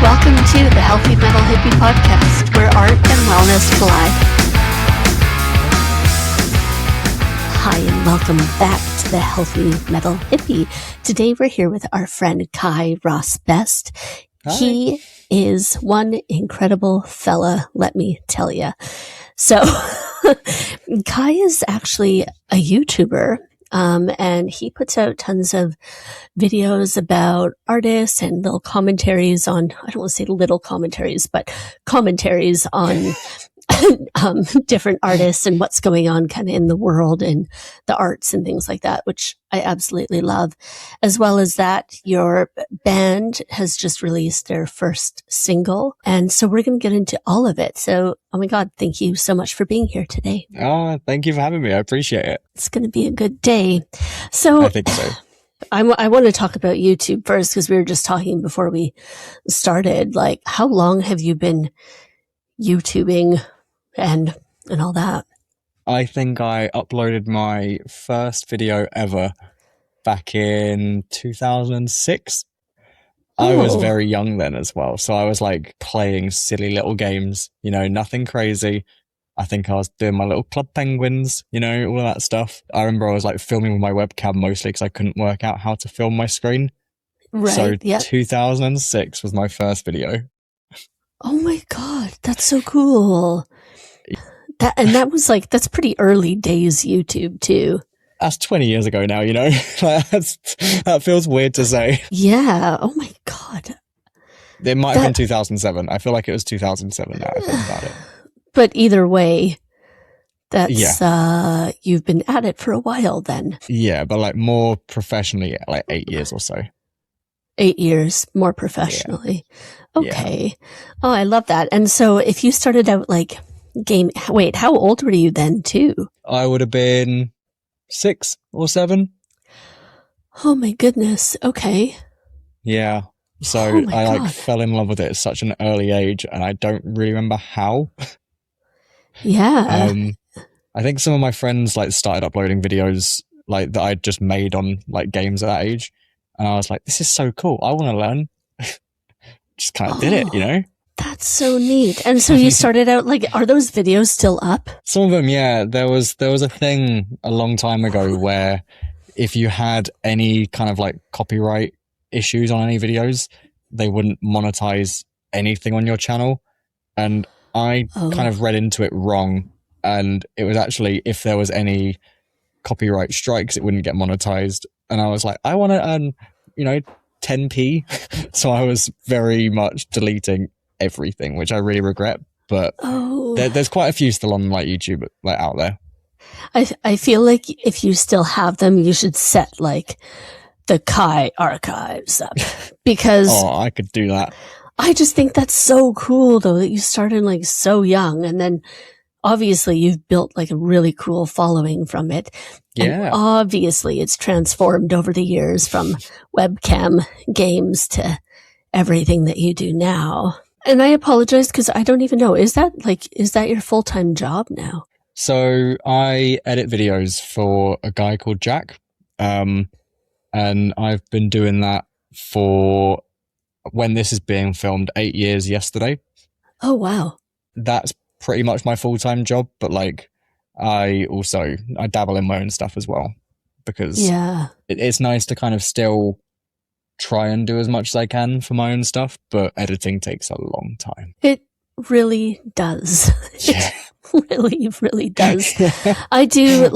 Welcome to the Healthy Metal Hippie Podcast, where art and wellness collide. Hi, and welcome back to the Healthy Metal Hippie. Today we're here with our friend Kai Ross Best. Hi. He is one incredible fella, let me tell you. So, Kai is actually a YouTuber. And he puts out tons of videos about artists and little commentaries on, I don't want to say little commentaries, but commentaries on different artists and what's going on kind of in the world and the arts and things like that, which I absolutely love. As well as that, your band has just released their first single. And so we're going to get into all of it. So, oh my God, thank you so much for being here today. Oh, thank you for having me. I appreciate it. It's going to be a good day. So I think so. I want to talk about YouTube first because we were just talking before we started. Like, how long have you been YouTubing and all that? I think I uploaded my first video ever back in 2006. I was very young then as well. So I was like playing silly little games, you know, nothing crazy. I think I was doing my little Club Penguins, you know, all of that stuff. I remember I was like filming with my webcam mostly because I couldn't work out how to film my screen. Right. So yep. 2006 was my first video. Oh my God. That's so cool. That was like, that's pretty early days YouTube too. That's 20 years ago now, you know? That feels weird to say. Yeah. Oh my God. It might have been 2007. I feel like it was 2007 now I think about it. But either way, that's, you've been at it for a while then. Yeah, but like more professionally, like 8 years or so. 8 years more professionally. Yeah. Okay. Yeah. Oh, I love that. And so if you started out like wait, how old were you then too? I would have been 6 or 7. Oh my goodness. Okay. Yeah. So I like fell in love with it at such an early age and I don't really remember how. Yeah. I think some of my friends like started uploading videos like that I'd just made on like games at that age. And I was like, this is so cool. I want to learn. Just kind of did it, you know? That's so neat. And so you started out like, are those videos still up? Some of them, yeah. There was a thing a long time ago where if you had any kind of like copyright issues on any videos, they wouldn't monetize anything on your channel. And I kind of read into it wrong. And it was actually, if there was any copyright strikes, it wouldn't get monetized. And I was like, I want to earn, you know, 10p. So I was very much deleting everything, which I really regret. But there's quite a few still on like YouTube, like out there. I feel like if you still have them, you should set like the Kai archives up because I could do that. I just think that's so cool though that you started like so young and then obviously you've built like a really cool following from it. Yeah. And obviously it's transformed over the years from webcam games to everything that you do now. And I apologize because I don't even know. Is that your full-time job now? So I edit videos for a guy called Jack. And I've been doing that for when this is being filmed 8 years yesterday. Oh, wow. That's pretty much my full-time job. But like, I dabble in my own stuff as well because it's nice to kind of still try and do as much as I can for my own stuff, but editing takes a long time. It really does. Yeah. It really does. I do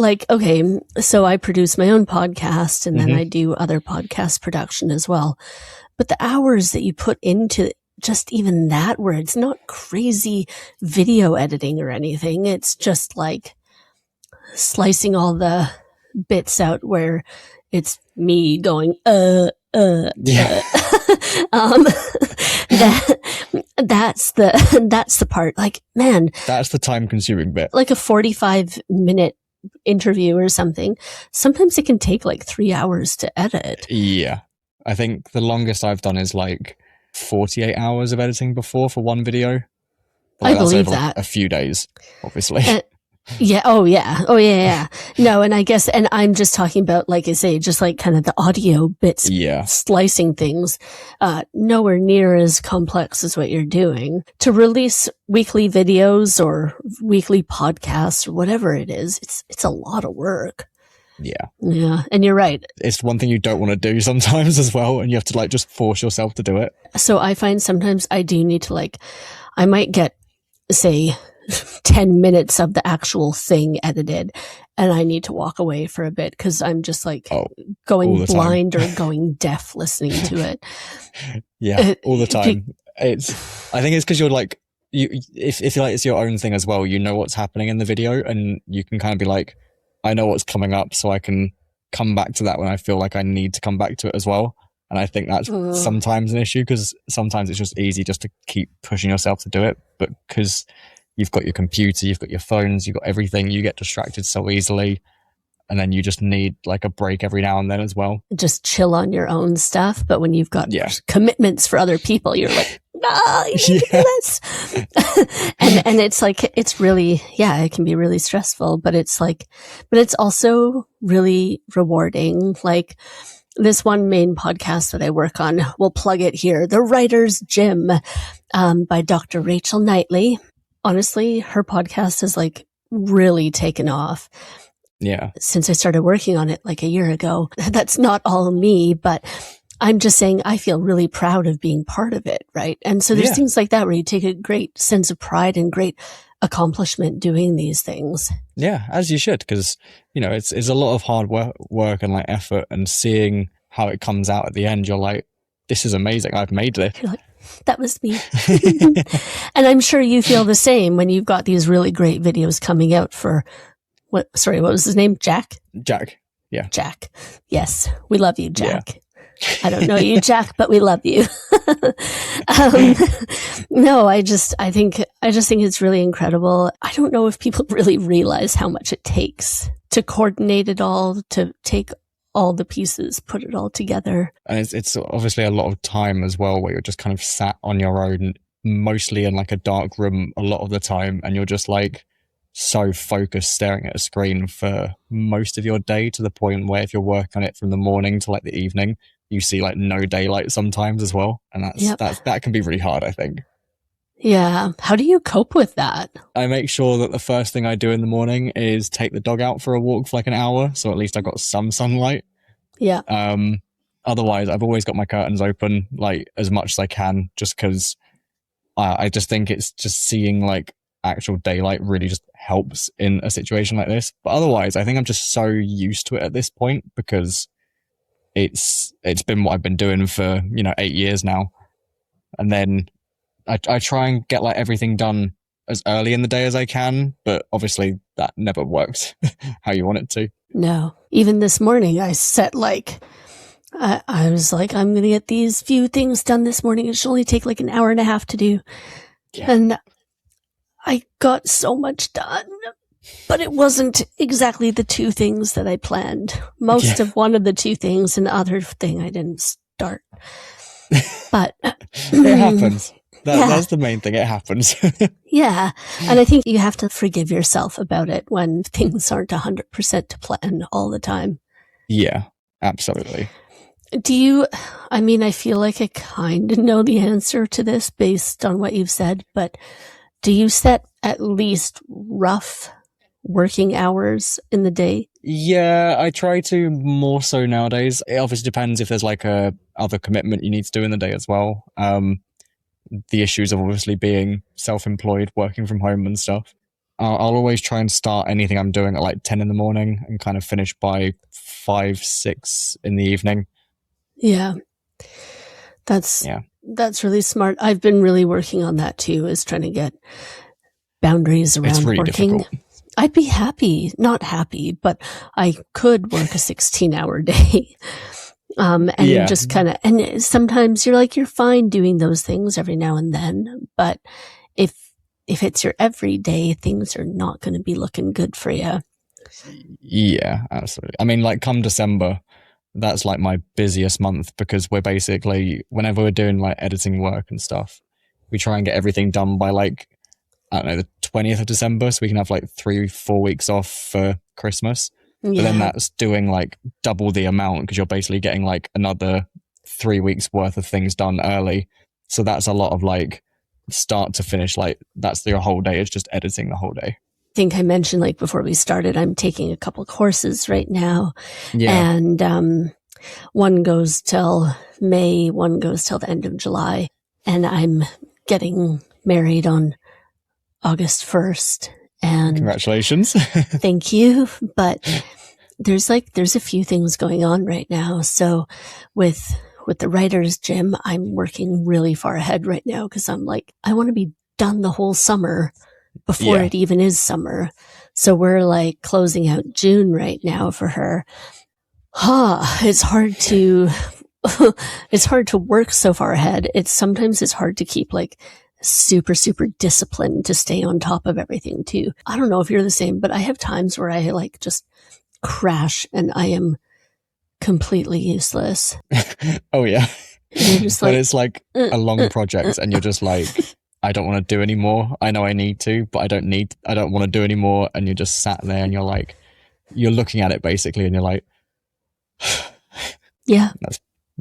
so I produce my own podcast and then I do other podcast production as well. But the hours that you put into just even that, where it's not crazy video editing or anything, it's just like slicing all the bits out where it's me going, that's the part. Like, man, that's the time consuming bit. Like a 45-minute interview or something. Sometimes it can take like 3 hours to edit. Yeah. I think the longest I've done is like 48 hours of editing before for one video. I believe over that. Like a few days, obviously. Yeah. Oh, yeah. Oh, yeah. Yeah. No, and I guess, and I'm just talking about, like I say, just like kind of the audio bits, Yeah. slicing things, nowhere near as complex as what you're doing. To release weekly videos or weekly podcasts or whatever it is, it's a lot of work. Yeah. Yeah. And you're right. It's one thing you don't want to do sometimes as well. And you have to like just force yourself to do it. So I find sometimes I do need to like, I might get, say, 10 minutes of the actual thing edited and I need to walk away for a bit because I'm just like going blind or going deaf listening to it. Yeah, all the time. I think it's because you're like, if you like it's your own thing as well, you know what's happening in the video and you can kind of be like, I know what's coming up so I can come back to that when I feel like I need to come back to it as well. And I think that's sometimes an issue because sometimes it's just easy just to keep pushing yourself to do it. But because you've got your computer, you've got your phones, you've got everything, you get distracted so easily. And then you just need like a break every now and then as well. Just chill on your own stuff. But when you've got commitments for other people, you're like, no, you need to do this. and it's like, it's really, it can be really stressful, but it's like, but it's also really rewarding. Like this one main podcast that I work on, we'll plug it here, The Writer's Gym, by Dr. Rachel Knightley. Honestly, her podcast has like really taken off. Yeah. Since I started working on it like a year ago. That's not all me, but I'm just saying I feel really proud of being part of it, right? And so there's things like that where you take a great sense of pride and great accomplishment doing these things. Yeah, as you should, because, you know, it's a lot of hard work and like effort, and seeing how it comes out at the end, you're like, this is amazing. I've made this. You're like, that was me. And I'm sure you feel the same when you've got these really great videos coming out for what was his name? Jack? Yeah. Jack. Yes. We love you, Jack. Yeah. I don't know you, Jack, but we love you. No, I just think it's really incredible. I don't know if people really realize how much it takes to coordinate it all, to take all the pieces, put it all together. And it's obviously a lot of time as well, where you're just kind of sat on your own, mostly in like a dark room a lot of the time. And you're just like so focused staring at a screen for most of your day, to the point where if you're working on it from the morning to like the evening, you see like no daylight sometimes as well. And that can be really hard, I think. Yeah. How do you cope with that? I make sure that the first thing I do in the morning is take the dog out for a walk for like an hour. So at least I got some sunlight. Yeah. Otherwise I've always got my curtains open like as much as I can, just because I just think it's just seeing like actual daylight really just helps in a situation like this. But otherwise I think I'm just so used to it at this point, because it's been what I've been doing for, 8 years now. And then I try and get like everything done as early in the day as I can, but obviously that never works how you want it to. No. Even this morning I set like, I was like, I'm going to get these few things done this morning. It should only take like an hour and a half to do. Yeah. And I got so much done, but it wasn't exactly the two things that I planned. Most of one of the two things, and the other thing I didn't start. But it happens. That's the main thing. It happens. Yeah. And I think you have to forgive yourself about it when things aren't 100% to plan all the time. Yeah, absolutely. I feel like I kind of know the answer to this based on what you've said, but do you set at least rough working hours in the day? Yeah, I try to more so nowadays. It obviously depends if there's like a other commitment you need to do in the day as well. The issues of obviously being self-employed, working from home and stuff. I'll always try and start anything I'm doing at like 10 in the morning and kind of finish by 5, 6 in the evening. Yeah. That's really smart. I've been really working on that too, is trying to get boundaries around really working. Difficult. I'd be not happy, but I could work a 16-hour day. Just kind of, and sometimes you're fine doing those things every now and then, but if it's your everyday, things are not going to be looking good for you. Yeah, absolutely. I mean, like come December, that's like my busiest month, because we're basically, whenever we're doing like editing work and stuff, we try and get everything done by like, I don't know, the 20th of December, so we can have like 3-4 weeks off for Christmas. Yeah. But then that's doing like double the amount because you're basically getting like another 3 weeks worth of things done early. So that's a lot of like start to finish. Like that's your whole day. It's just editing the whole day. I think I mentioned like before we started, I'm taking a couple courses right now. Yeah. And one goes till May, one goes till the end of July. And I'm getting married on August 1st. And congratulations. Thank you. But there's a few things going on right now. So with the writer's gym, I'm working really far ahead right now because I'm like, I want to be done the whole summer before it even is summer. So we're like closing out June right now for her. It's hard to, it's hard to work so far ahead. Sometimes it's hard to keep like super, super disciplined to stay on top of everything too. I don't know if you're the same, but I have times where I like just crash and I am completely useless. Oh yeah. Just but it's like a long project and you're just like, I don't want to do anymore. I know I need to, but I don't want to do anymore. And you're just sat there and you're like, you're looking at it basically and you're like, yeah.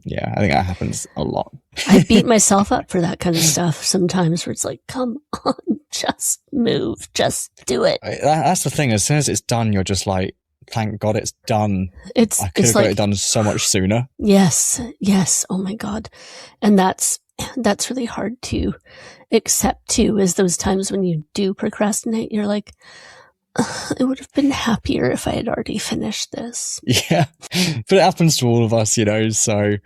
Yeah, I think that happens a lot. I beat myself up for that kind of stuff sometimes where it's like, come on, just move, just do it. That's the thing. As soon as it's done, you're just like, thank God it's done. I could have got it done so much sooner. Yes. Oh my God. And that's really hard to accept too, is those times when you do procrastinate, you're like, I would have been happier if I had already finished this. Yeah. But it happens to all of us, so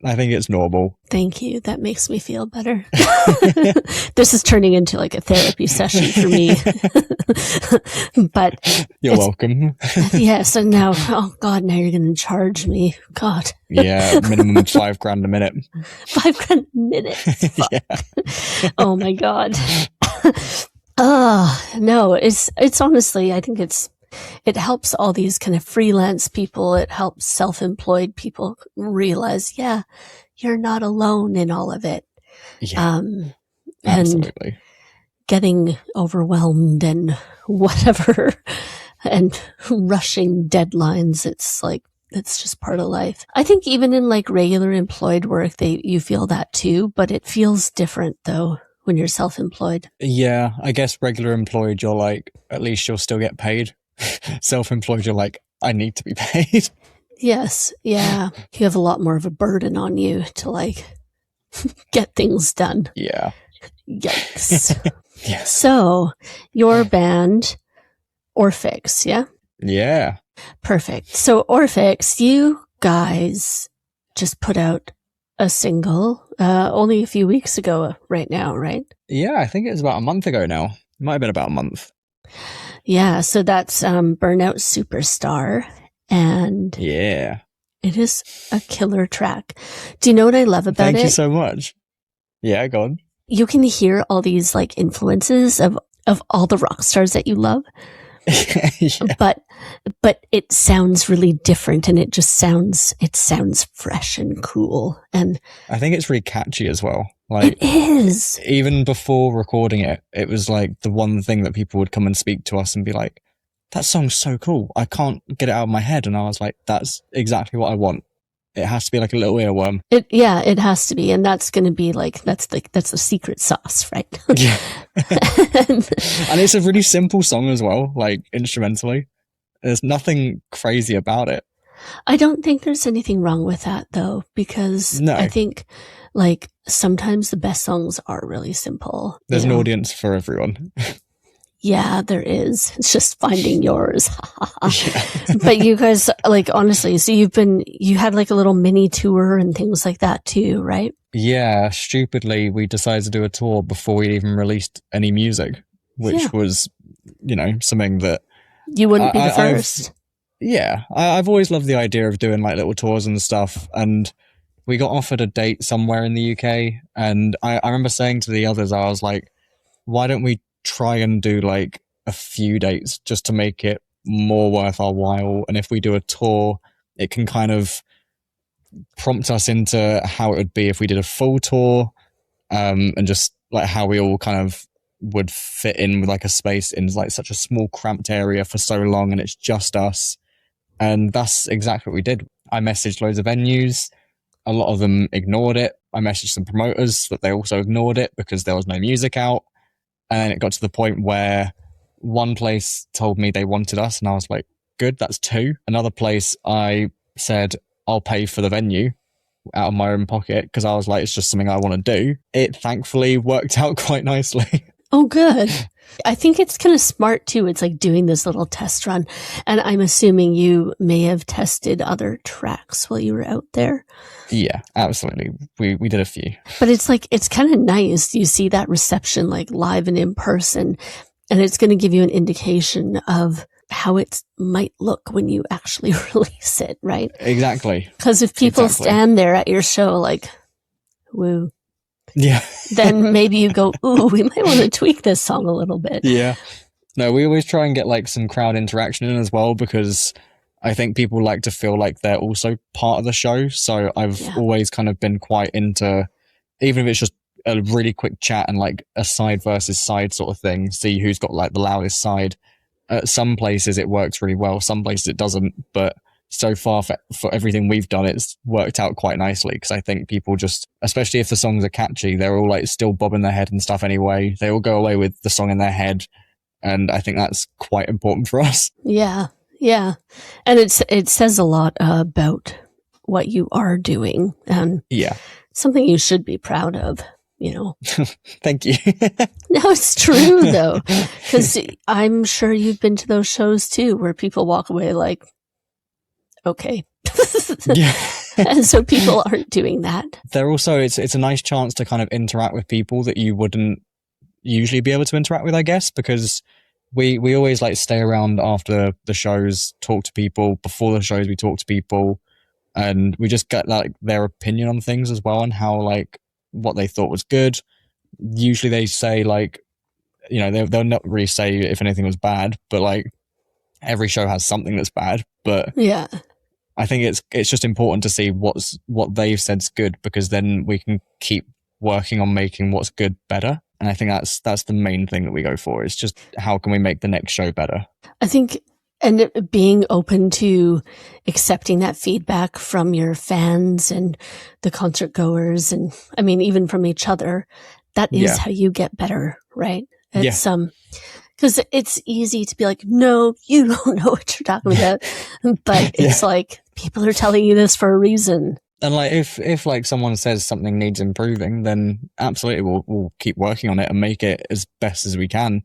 I think it's normal. Thank you. That makes me feel better. This is turning into like a therapy session for me. But you're welcome. Yes. And now, oh God, now you're going to charge me. God. Yeah. Minimum $5,000 a minute. $5,000 a minute. Fuck. Yeah. Oh my God. No, it's honestly, I think it helps all these kind of freelance people. It helps self-employed people realize, yeah, you're not alone in all of it. Yeah, and getting overwhelmed and whatever and rushing deadlines. It's like, it's just part of life. I think even in like regular employed work, you feel that too, but it feels different though when you're self-employed. Yeah, I guess regular employed, you're like, at least you'll still get paid. Self-employed, you're like, I need to be paid. Yes, yeah. You have a lot more of a burden on you to like get things done. Yeah. Yikes. Yeah. So, your band, Orphix, yeah? Yeah. Perfect. So, Orphix, you guys just put out a single only a few weeks ago right now, right? Yeah, I think it's about a month ago now. It might have been about a month. Yeah, so that's Burnout Superstar. And yeah, it is a killer track. Do you know what I love about it? Thank you so much. Yeah, go on. You can hear all these like influences of all the rock stars that you love. Yeah. But it sounds really different and it sounds fresh and cool. And I think it's really catchy as well. Like, it is. Even before recording it, it was like the one thing that people would come and speak to us and be like, that song's so cool. I can't get it out of my head. And I was like, that's exactly what I want. It has to be like a little earworm. It has to be. And that's going to be like, that's the secret sauce, right? Yeah. And it's a really simple song as well, like instrumentally. There's nothing crazy about it. I don't think there's anything wrong with that though, because I think like sometimes the best songs are really simple. There's an audience for everyone. Yeah, there is. It's just finding yours. But you guys, like, honestly, so you had like a little mini tour and things like that too, right? Yeah, stupidly, we decided to do a tour before we even released any music, which was, something that... You wouldn't be the first. I've always loved the idea of doing like little tours and stuff. And we got offered a date somewhere in the UK. And I remember saying to the others, I was like, why don't we try and do like a few dates just to make it more worth our while? And if we do a tour, it can kind of prompt us into how it would be if we did a full tour, and just like how we all kind of would fit in with like a space in like such a small cramped area for so long, and it's just us. And that's exactly what we did. I messaged loads of venues. A lot of them ignored it. I messaged some promoters that they also ignored it because there was no music out. And then it got to the point where one place told me they wanted us, and I was like, good, that's two. Another place, I said, I'll pay for the venue out of my own pocket because I was like, it's just something I want to do. It thankfully worked out quite nicely. Oh, good. I think it's kind of smart too. It's like doing this little test run. And I'm assuming you may have tested other tracks while you were out there. Yeah, absolutely. We did a few. But it's like, it's kind of nice. You see that reception like live and in person, and it's going to give you an indication of how it might look when you actually release it, right? Exactly. Because if people stand there at your show like, woo. Yeah. Then maybe you go, ooh, we might want to tweak this song a little bit. Yeah. No, we always try and get like some crowd interaction in as well, because I think people like to feel like they're also part of the show. So I've always kind of been quite into, even if it's just a really quick chat and like a side versus side sort of thing, see who's got like the loudest side. At some places it works really well, some places it doesn't, but so far for everything we've done, it's worked out quite nicely, because I think people just, especially if the songs are catchy, they're all like still bobbing their head and stuff anyway. They all go away with the song in their head, and I think that's quite important for us. Yeah, yeah. And it says a lot about what you are doing, and something you should be proud of, you know. Thank you. No, it's true though, because I'm sure you've been to those shows too where people walk away like, okay. Yeah. And so people aren't doing that. They're also, it's a nice chance to kind of interact with people that you wouldn't usually be able to interact with, I guess, because we always like stay around after the shows, talk to people. Before the shows, we talk to people, and we just get like their opinion on things as well, and how like what they thought was good. Usually they say like, you know, they'll not really say if anything was bad, but like every show has something that's bad. But yeah, I think it's just important to see what they've said's good, because then we can keep working on making what's good better. And I think that's the main thing that we go for. It's just how can we make the next show better? I think, and being open to accepting that feedback from your fans and the concert goers, and I mean even from each other, that is how you get better, right? It's because it's easy to be like, no, you don't know what you're talking about. But it's like, people are telling you this for a reason. And like, if like someone says something needs improving, then absolutely we'll keep working on it and make it as best as we can.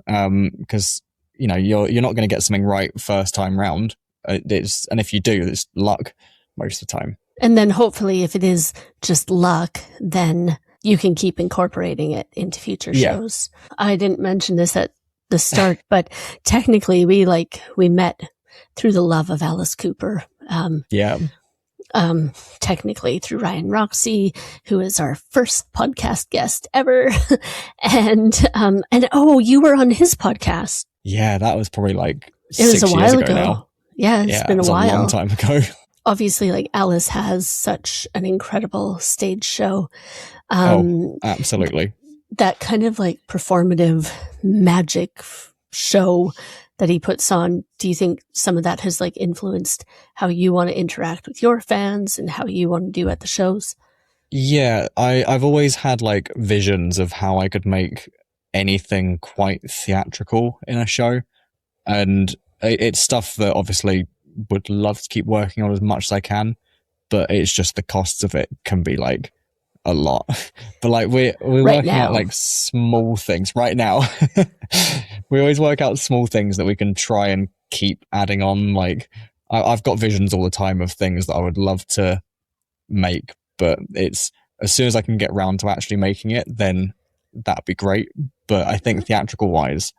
Because, you know, you're not going to get something right first time round. And if you do, it's luck most of the time. And then hopefully if it is just luck, then you can keep incorporating it into future shows. I didn't mention this at the start, but technically we met through the love of Alice Cooper. Technically through Ryan Roxy, who is our first podcast guest ever. and you were on his podcast. Yeah, that was probably like it was 6 a while years ago now. Yeah, it's been a while. A long time ago. Obviously, like Alice has such an incredible stage show. Absolutely. That kind of like performative magic show that he puts on. Do you think some of that has like influenced how you want to interact with your fans and how you want to do at the shows? Yeah, I've always had like visions of how I could make anything quite theatrical in a show. And it's stuff that obviously would love to keep working on as much as I can, but it's just the costs of it can be like a lot. But like we're working out like small things right now. We always work out small things that we can try and keep adding on. Like I've got visions all the time of things that I would love to make, but it's as soon as I can get round to actually making it, then that'd be great. But I think theatrical wise,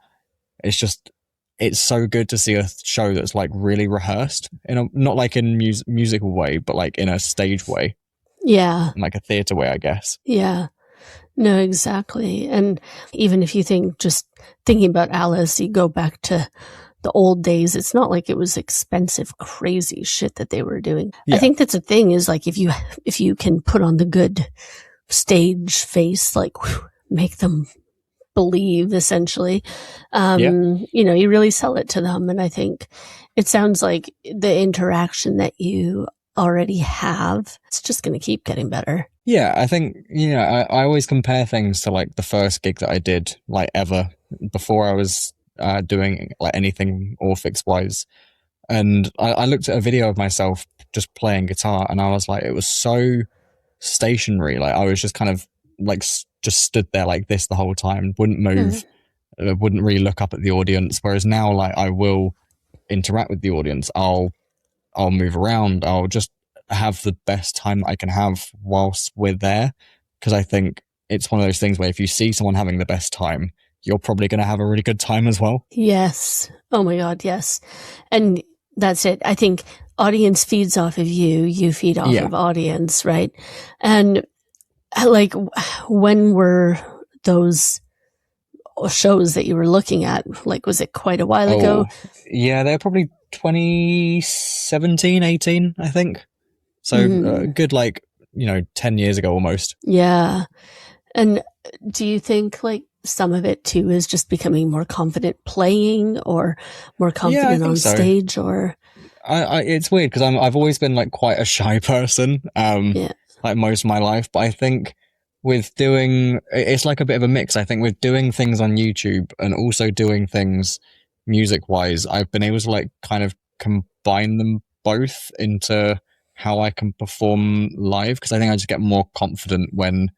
it's so good to see a show that's like really rehearsed in a, not like in musical way, but like in a stage way. Yeah. In like a theater way, I guess. Yeah. No, exactly. And even if you just thinking about Alice, you go back to the old days, it's not like it was expensive, crazy shit that they were doing. Yeah. I think that's the thing is like, if you can put on the good stage face, like make them believe, essentially. Yeah. You know, you really sell it to them. And I think it sounds like the interaction that you already have, it's just going to keep getting better. Yeah, I think, you know, I always compare things to like the first gig that I did, like ever, before I was doing like anything Orphix wise. And I looked at a video of myself just playing guitar, and I was like, it was so stationary. Like I was just kind of like just stood there like this the whole time, wouldn't move, wouldn't really look up at the audience. Whereas now, like I will interact with the audience. I'll move around. I'll just have the best time I can have whilst we're there. Because I think it's one of those things where if you see someone having the best time, you're probably going to have a really good time as well. Yes. Oh my God, yes. And that's it. I think audience feeds off of you. You feed off of audience, right? And like, when were those shows that you were looking at? Like, was it quite a while ago? Yeah, they're probably 2017, 18, I think. So good, like, you know, 10 years ago almost. Yeah. And do you think like some of it too is just becoming more confident playing or more confident on stage? Or it's weird because I've always been like quite a shy person, like most of my life. But I think with doing, it's like a bit of a mix. I think with doing things on YouTube and also doing things music wise, I've been able to like kind of combine them both into how I can perform live, because I think I just get more confident when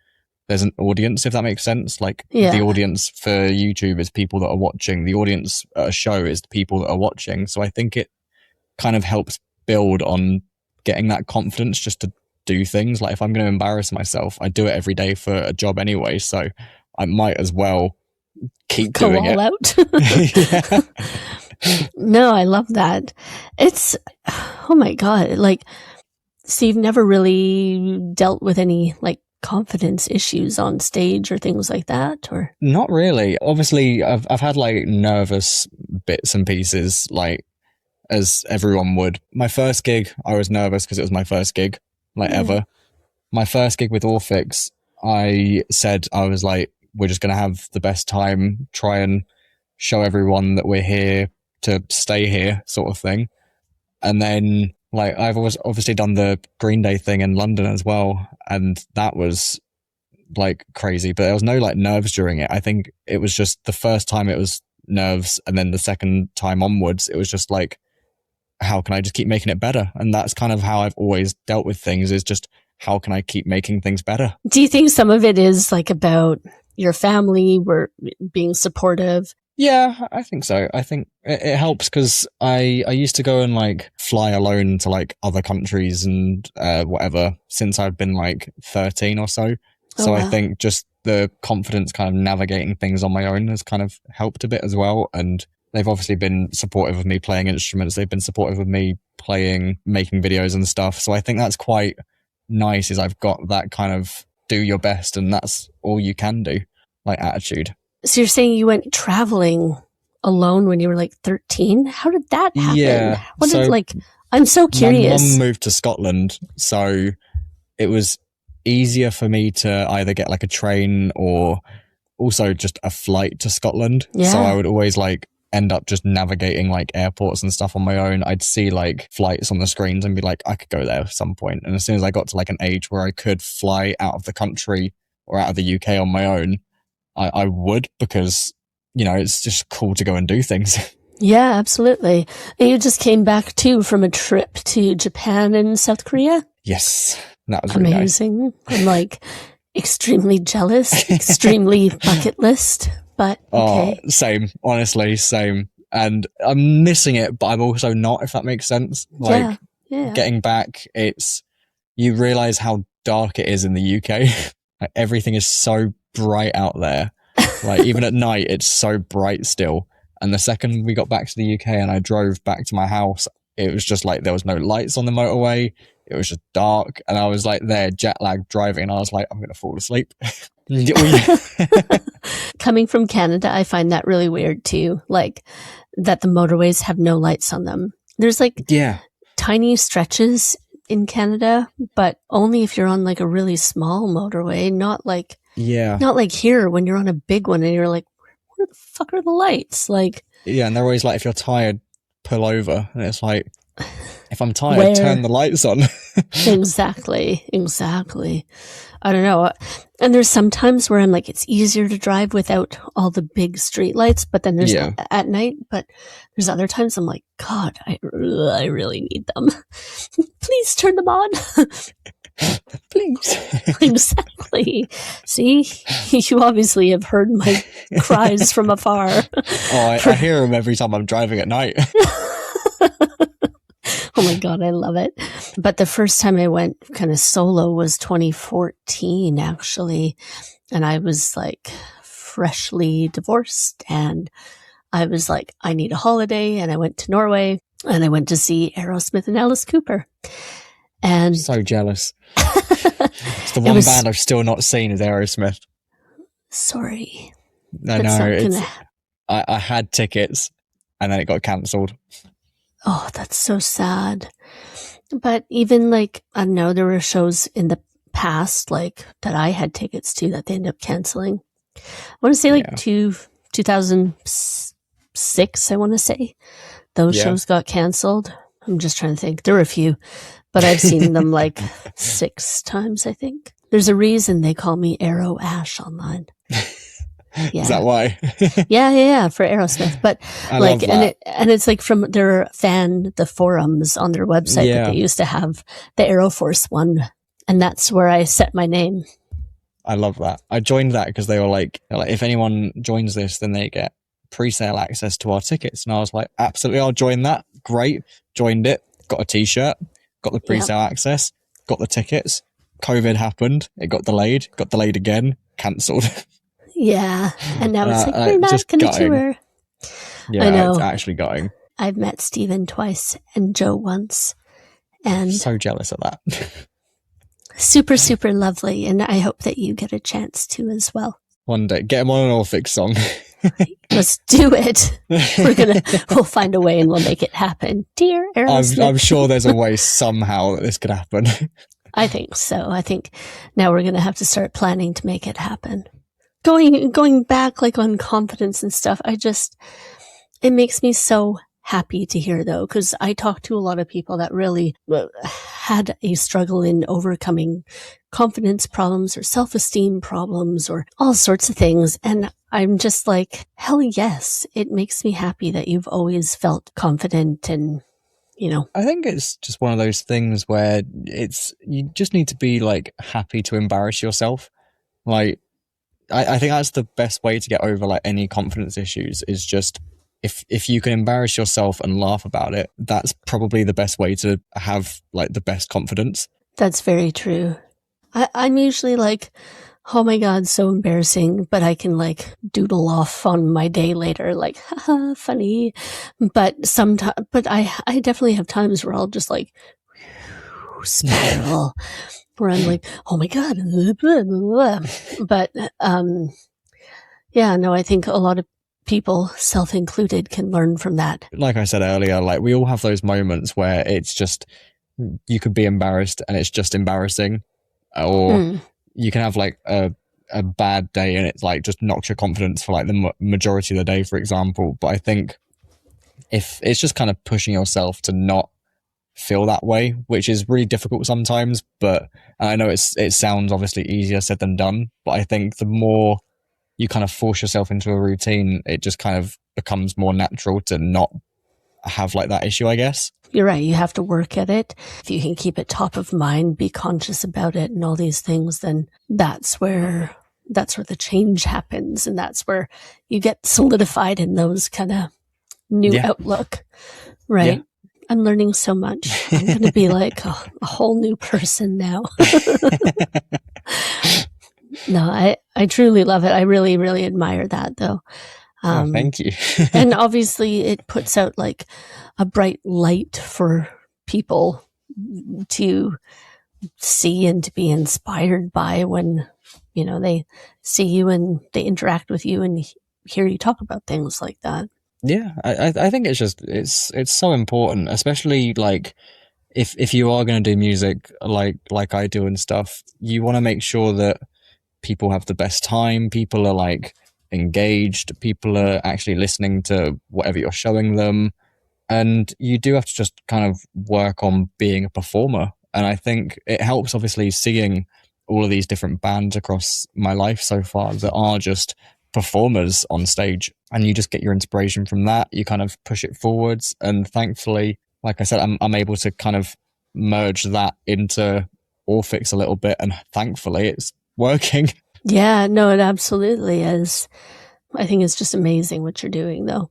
there's an audience, if that makes sense. Like the audience for YouTube is people that are watching. The audience at a show is the people that are watching. So I think it kind of helps build on getting that confidence just to do things. Like if I'm going to embarrass myself, I do it every day for a job anyway. So I might as well keep doing it. Go all out. No, I love that. It's, oh my God. Like, so you've never really dealt with any like confidence issues on stage or things like that? Or not really. Obviously, I've had like nervous bits and pieces, like as everyone would. My first gig, I was nervous because it was my first gig, like ever. My first gig with Orphix, I said, I was like, we're just going to have the best time, try and show everyone that we're here to stay here, sort of thing. And then like I've always obviously done the Green Day thing in London as well, and that was like crazy, but there was no like nerves during it. I think it was just the first time it was nerves, and then the second time onwards it was just like, how can I just keep making it better? And that's kind of how I've always dealt with things, is just how can I keep making things better? Do you think some of it is like about your family were being supportive? Yeah, I think so. I think it helps because I used to go and like fly alone to like other countries and whatever since I've been like 13 or so. So I think just the confidence kind of navigating things on my own has kind of helped a bit as well. And they've obviously been supportive of me playing instruments. They've been supportive of me playing, making videos and stuff. So I think that's quite nice, is I've got that kind of do your best and that's all you can do, like attitude. So you're saying you went traveling alone when you were like 13? How did that happen? Yeah. What did, like, I'm so curious. My mum moved to Scotland, so it was easier for me to either get like a train or also just a flight to Scotland. Yeah. So I would always like end up just navigating like airports and stuff on my own. I'd see like flights on the screens and be like, I could go there at some point. And as soon as I got to like an age where I could fly out of the country or out of the UK on my own, I would, because, you know, it's just cool to go and do things. Yeah, absolutely. And you just came back too from a trip to Japan and South Korea? Yes, that was really amazing. Nice. I'm like extremely jealous, extremely bucket list, but okay. Same, honestly, same. And I'm missing it, but I'm also not, if that makes sense. Like getting back, you realize how dark it is in the UK. Like everything is so bright out there. Like even at night, it's so bright still. And the second we got back to the UK and I drove back to my house, it was just like there was no lights on the motorway. It was just dark. And I was like there, jet lag driving. And I was like, I'm going to fall asleep. Coming from Canada, I find that really weird too. Like that the motorways have no lights on them. There's like tiny stretches in Canada, but only if you're on like a really small motorway, not like here when you're on a big one and you're like, where the fuck are the lights? Like, yeah, and they're always like, if you're tired, pull over, and it's like, if I'm tired, where? Turn the lights on. Exactly. I don't know. And there's some times where I'm like, it's easier to drive without all the big street lights, but then there's at night, but there's other times I'm like, God, I really need them. Please turn them on. Please. Exactly. See, you obviously have heard my cries from afar. Oh, I hear them every time I'm driving at night. Oh my God, I love it. But the first time I went kind of solo was 2014, actually. And I was like freshly divorced. And I was like, I need a holiday. And I went to Norway and I went to see Aerosmith and Alice Cooper. And so jealous. It's the one band I've still not seen is Aerosmith. Sorry. I know. I had tickets and then it got cancelled. Oh, that's so sad. But even like, I don't know, there were shows in the past, like that I had tickets to that they ended up canceling. I want to say like 2006, I want to say. Those shows got canceled. I'm just trying to think. There were a few, but I've seen them like 6 times, I think. There's a reason they call me Aero Ash online. Yeah. Is that why? yeah, for Aerosmith. But I like, love that. and it's like from the forums on their website that they used to have the Aero Force one, and that's where I set my name. I love that. I joined that because they were like, if anyone joins this, then they get pre-sale access to our tickets. And I was like, absolutely, I'll join that. Great. Joined it. Got a t-shirt. Got the pre-sale access. Got the tickets. COVID happened. It got delayed. Got delayed again. Cancelled. Yeah, and now it's like, we're not going to tour. Yeah, I know. It's actually going. I've met Steven twice and Joe once. And so jealous of that. Super, super lovely. And I hope that you get a chance to as well. One day. Get him on an Orphix song. Let's do it. We'll find a way and we'll make it happen. Dear Aerosmith. I'm sure there's a way somehow that this could happen. I think so. I think now we're going to have to start planning to make it happen. Going back like on confidence and stuff, it makes me so happy to hear though, because I talk to a lot of people that really had a struggle in overcoming confidence problems or self-esteem problems or all sorts of things. And I'm just like, hell yes, it makes me happy that you've always felt confident and, you know. I think it's just one of those things where you just need to be like happy to embarrass yourself. Like, I think that's the best way to get over like any confidence issues is just if you can embarrass yourself and laugh about it, that's probably the best way to have like the best confidence. That's very true. I'm usually like, oh my God, so embarrassing, but I can like doodle off on my day later, like, haha, funny. But I definitely have times where I'll just like spiral. Where I'm like, oh my God. But, I think a lot of people, self-included, can learn from that. Like I said earlier, like we all have those moments where it's just, you could be embarrassed and it's just embarrassing. Or you can have like a bad day and it's like just knocks your confidence for like the majority of the day, for example. But I think if it's just kind of pushing yourself to not feel that way, which is really difficult sometimes, but I know it sounds obviously easier said than done, but I think the more you kind of force yourself into a routine, it just kind of becomes more natural to not have like that issue, I guess. You're right. You have to work at it. If you can keep it top of mind, be conscious about it and all these things, then that's where the change happens. And that's where you get solidified in those kind of new outlook, right? Yeah. I'm learning so much. I'm going to be like a whole new person now. No, I truly love it. I really, really admire that though. Thank you. And obviously it puts out like a bright light for people to see and to be inspired by when, you know, they see you and they interact with you and hear you talk about things like that. Yeah, I think it's just it's so important, especially like if you are going to do music like I do and stuff, you want to make sure that people have the best time, people are like engaged, people are actually listening to whatever you're showing them, and you do have to just kind of work on being a performer. And I think it helps, obviously, seeing all of these different bands across my life so far that are just performers on stage, and you just get your inspiration from that. You kind of push it forwards, and thankfully, like I said, I'm able to kind of merge that into Orphix a little bit, and thankfully it's working. Yeah, no, it absolutely is. I think it's just amazing what you're doing, though.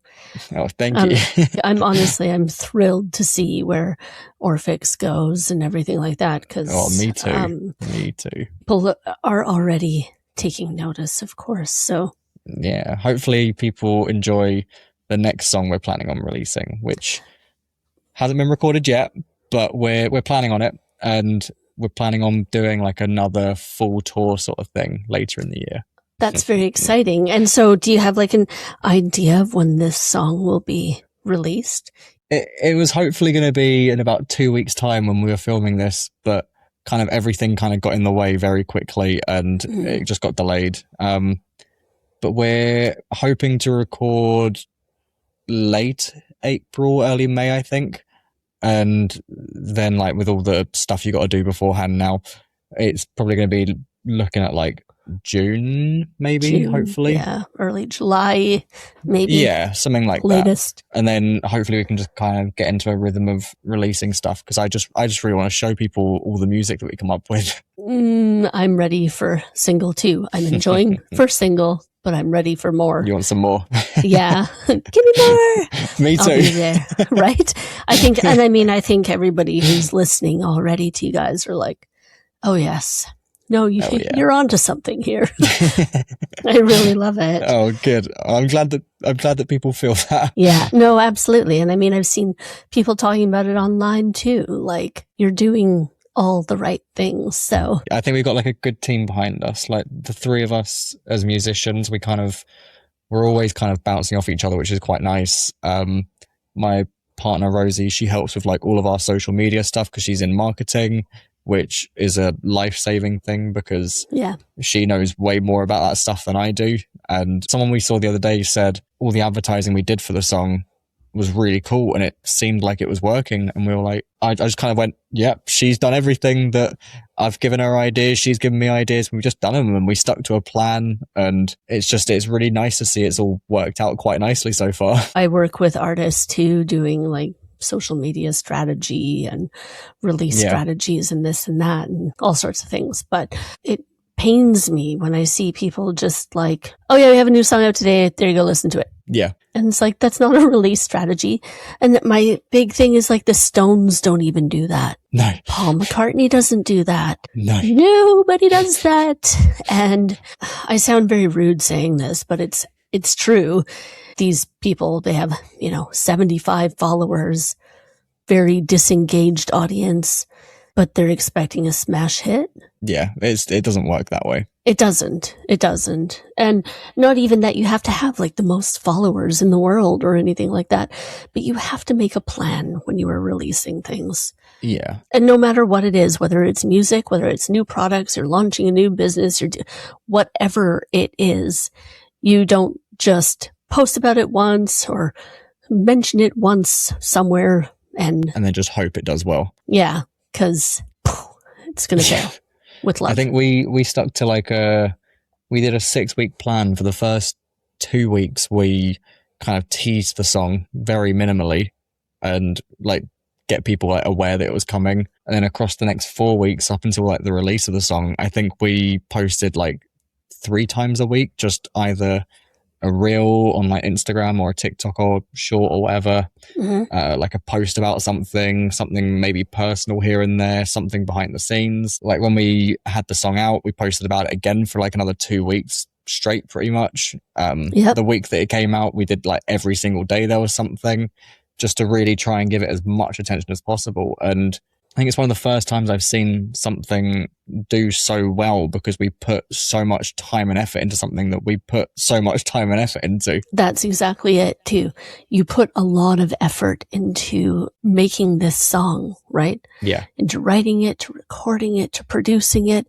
Oh, thank you. I'm thrilled to see where Orphix goes and everything like that. Because me too. Me too. People are already taking notice, of course. So yeah, hopefully people enjoy the next song we're planning on releasing, which hasn't been recorded yet, but we're planning on it, and we're planning on doing like another full tour sort of thing later in the year. That's very exciting. And so do you have like an idea of when this song will be released? It was hopefully going to be in about 2 weeks' time when we were filming this, but kind of everything kind of got in the way very quickly, and it just got delayed. But we're hoping to record late April, early May, I think. And then like with all the stuff you got to do beforehand now, it's probably going to be looking at like June, maybe, hopefully. Yeah, early July, maybe. Yeah, something like latest. That. And then hopefully we can just kind of get into a rhythm of releasing stuff, because I just really want to show people all the music that we come up with. I'm ready for single 2. I'm enjoying first single, but I'm ready for more. You want some more? Yeah. Give me more. Me too. I'll be there, right? I think everybody who's listening already to you guys are like, oh yes. No, you're onto something here. I really love it. Oh, good. I'm glad that people feel that. Yeah, no, absolutely. And I mean, I've seen people talking about it online too. Like, you're doing all the right things. So I think we've got like a good team behind us. Like the 3 of us as musicians, we're always kind of bouncing off each other, which is quite nice. My partner Rosie, she helps with like all of our social media stuff because she's in marketing, which is a life-saving thing because she knows way more about that stuff than I do. And someone we saw the other day said all the advertising we did for the song was really cool and it seemed like it was working. And we were like, I just kind of went, yep, she's done everything that I've given her ideas. She's given me ideas. We've just done them and we stuck to a plan. And it's really nice to see it's all worked out quite nicely so far. I work with artists too, doing like social media strategy and release strategies and this and that and all sorts of things. But it pains me when I see people just like, oh yeah, we have a new song out today. There you go, listen to it. Yeah. And it's like, that's not a release strategy. And my big thing is like the Stones don't even do that. No. Paul McCartney doesn't do that. No. Nobody does that. And I sound very rude saying this, but it's true. These people, they have, 75 followers, very disengaged audience, but they're expecting a smash hit. Yeah, it doesn't work that way. It doesn't. And not even that you have to have like the most followers in the world or anything like that, but you have to make a plan when you are releasing things. Yeah. And no matter what it is, whether it's music, whether it's new products, you're launching a new business, whatever it is, you don't just post about it once or mention it once somewhere and then just hope it does well. Yeah, because it's going to fail with love. I think we stuck to we did a 6-week plan. For the first 2 weeks, we kind of teased the song very minimally and like get people like aware that it was coming. And then across the next 4 weeks up until like the release of the song, I think we posted like 3 times a week, just either a reel on like Instagram or a TikTok or short or whatever, like a post about something maybe personal here and there, something behind the scenes. Like when we had the song out, we posted about it again for like another 2 weeks straight, pretty much. The week that it came out, we did like every single day there was something, just to really try and give it as much attention as possible. And think it's one of the first times I've seen something do so well because we put so much time and effort into something that we put so much time and effort into. That's exactly it too. You put a lot of effort into making this song, right? Yeah. Into writing it, to recording it, to producing it.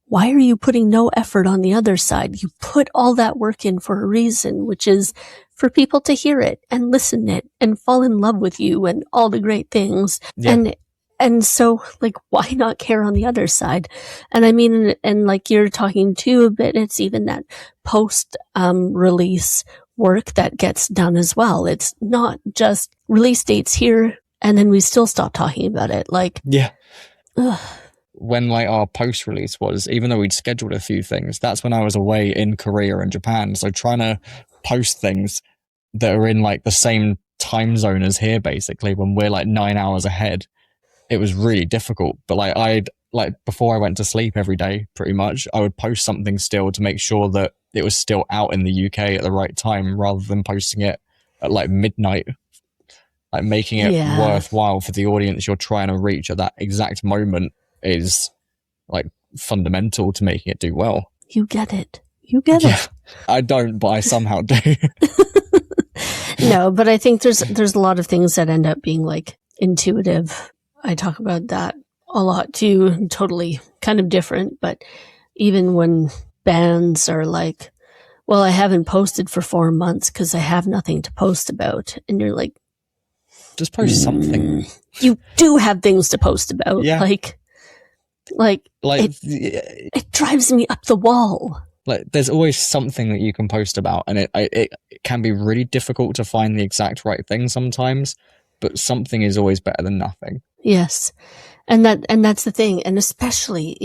Why are you putting no effort on the other side? You put all that work in for a reason, which is for people to hear it and listen it and fall in love with you and all the great things. Yeah. And so, like, why not care on the other side? And I mean, and like you're talking too a bit, it's even that post release work that gets done as well. It's not just release dates here and then we still stop talking about it. Like, yeah. Ugh. When like our post release was, even though we'd scheduled a few things, that's when I was away in Korea and Japan. So trying to post things that are in like the same time zone as here, basically, when we're like 9 hours ahead, it was really difficult. But like before I went to sleep every day, pretty much, I would post something still to make sure that it was still out in the UK at the right time, rather than posting it at like midnight, like making it worthwhile for the audience you're trying to reach at that exact moment is like fundamental to making it do well. You get it. You get it. I don't, but I somehow do. No, but I think there's a lot of things that end up being like intuitive. I talk about that a lot too, totally kind of different, but even when bands are like, well, I haven't posted for 4 months because I have nothing to post about. And you're like, just post something. You do have things to post about. Yeah. Like it drives me up the wall. Like there's always something that you can post about, and it can be really difficult to find the exact right thing sometimes, but something is always better than nothing. Yes. And that's the thing. And especially,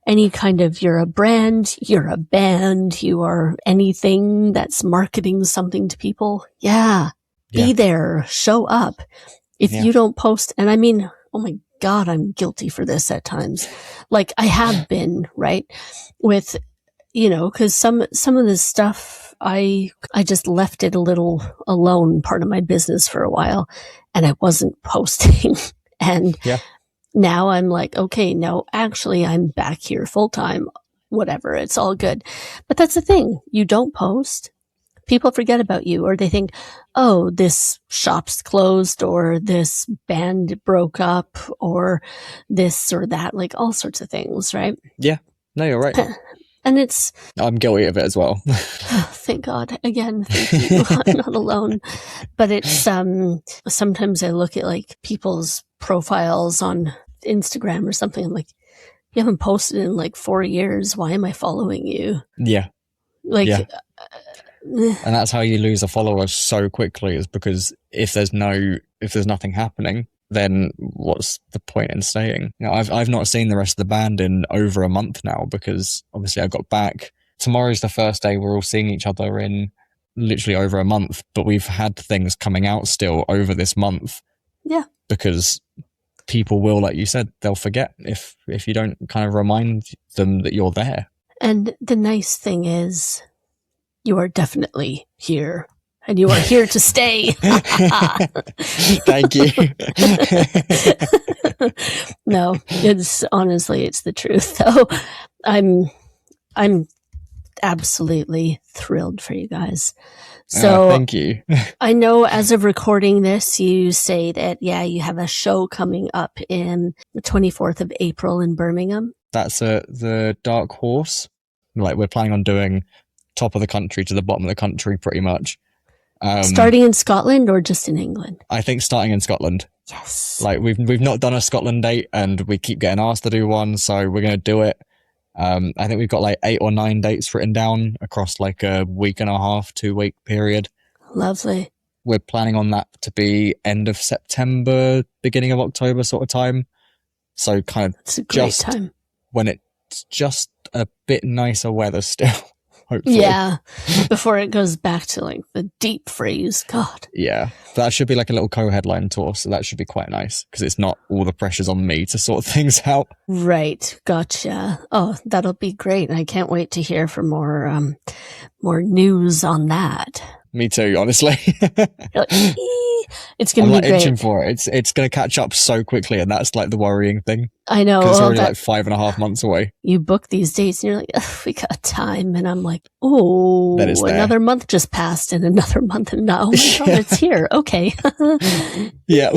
any kind of, you're a brand, you're a band, you are anything that's marketing something to people. Yeah. Be there, show up. If you don't post, and I mean, oh my God, I'm guilty for this at times. Like I have been, right? With, cause some of this stuff, I just left it a little alone, part of my business for a while, and I wasn't posting. And now I'm like, okay, no, actually I'm back here full time, whatever. It's all good. But that's the thing. You don't post. People forget about you, or they think, oh, this shop's closed, or this band broke up, or this or that, like all sorts of things, right? Yeah. No, you're right. And I'm guilty of it as well. Thank God. Again, thank you. I'm not alone. But it's, sometimes I look at like people's profiles on Instagram or something. I'm like, you haven't posted in like 4 years. Why am I following you? Yeah. And that's how you lose a follower so quickly, is because if there's nothing happening, then what's the point in staying? I've not seen the rest of the band in over a month now, because obviously I got back. Tomorrow's the first day we're all seeing each other in literally over a month, but we've had things coming out still over this month. Yeah. Because people will, like you said, they'll forget if you don't kind of remind them that you're there. And the nice thing is, you are definitely here, and you are here to stay. Thank you. No, it's the truth. So I'm absolutely thrilled for you guys. So thank you. I know as of recording this, you say that, you have a show coming up in the 24th of April in Birmingham. That's the Dark Horse. Like, we're planning on doing top of the country to the bottom of the country, pretty much. Starting in Scotland or just in England? I think starting in Scotland. Yes. Like, we've not done a Scotland date, and we keep getting asked to do one, so we're going to do it. I think we've got like 8 or 9 dates written down across like a week and a half, 2-week period. Lovely. We're planning on that to be end of September, beginning of October sort of time. So kind of it's a great time when it's just a bit nicer weather still. Hopefully. Yeah, before it goes back to like the deep freeze. God. Yeah, that should be like a little co-headline tour, so that should be quite nice, because it's not all the pressure's on me to sort things out. Right, gotcha. Oh, that'll be great. I can't wait to hear for more news on that. me too, honestly. You're like, it's going I'm to like be great. itching for it. It's going to catch up so quickly, and that's like the worrying thing. I know. Because it's already like 5.5 months away. You book these dates and you're like, we got time. And I'm like, oh, another month just passed and another month. And now, oh my God, it's here. Okay. Yeah.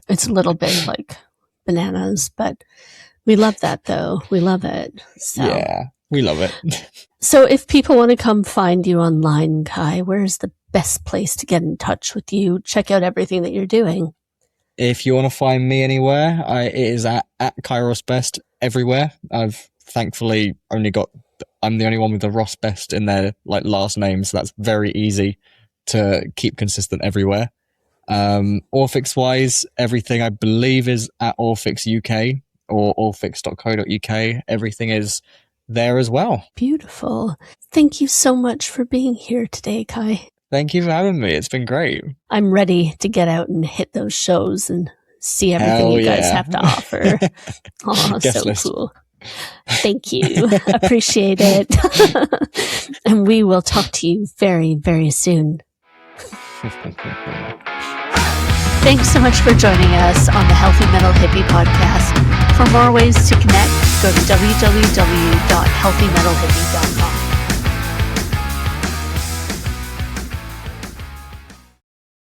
It's a little bit like bananas, but we love that though. We love it. So. Yeah, we love it. So if people want to come find you online, Kai, where's the best place to get in touch with you? Check out everything that you're doing. If you want to find me anywhere, it is at Kairos Best everywhere. I've thankfully I'm the only one with the Ross Best in their like last name, so that's very easy to keep consistent everywhere. Orphix wise, everything I believe is at Orphix UK or orphix.co.uk. Everything is there as well. Beautiful. Thank you so much for being here today, Kai. Thank you for having me. It's been great. I'm ready to get out and hit those shows and see everything you guys have to offer. Oh, so cool. Thank you. Appreciate it. And we will talk to you very, very soon. Thanks so much for joining us on the Healthy Metal Hippie podcast. For more ways to connect, go to www.healthymetalhippie.com.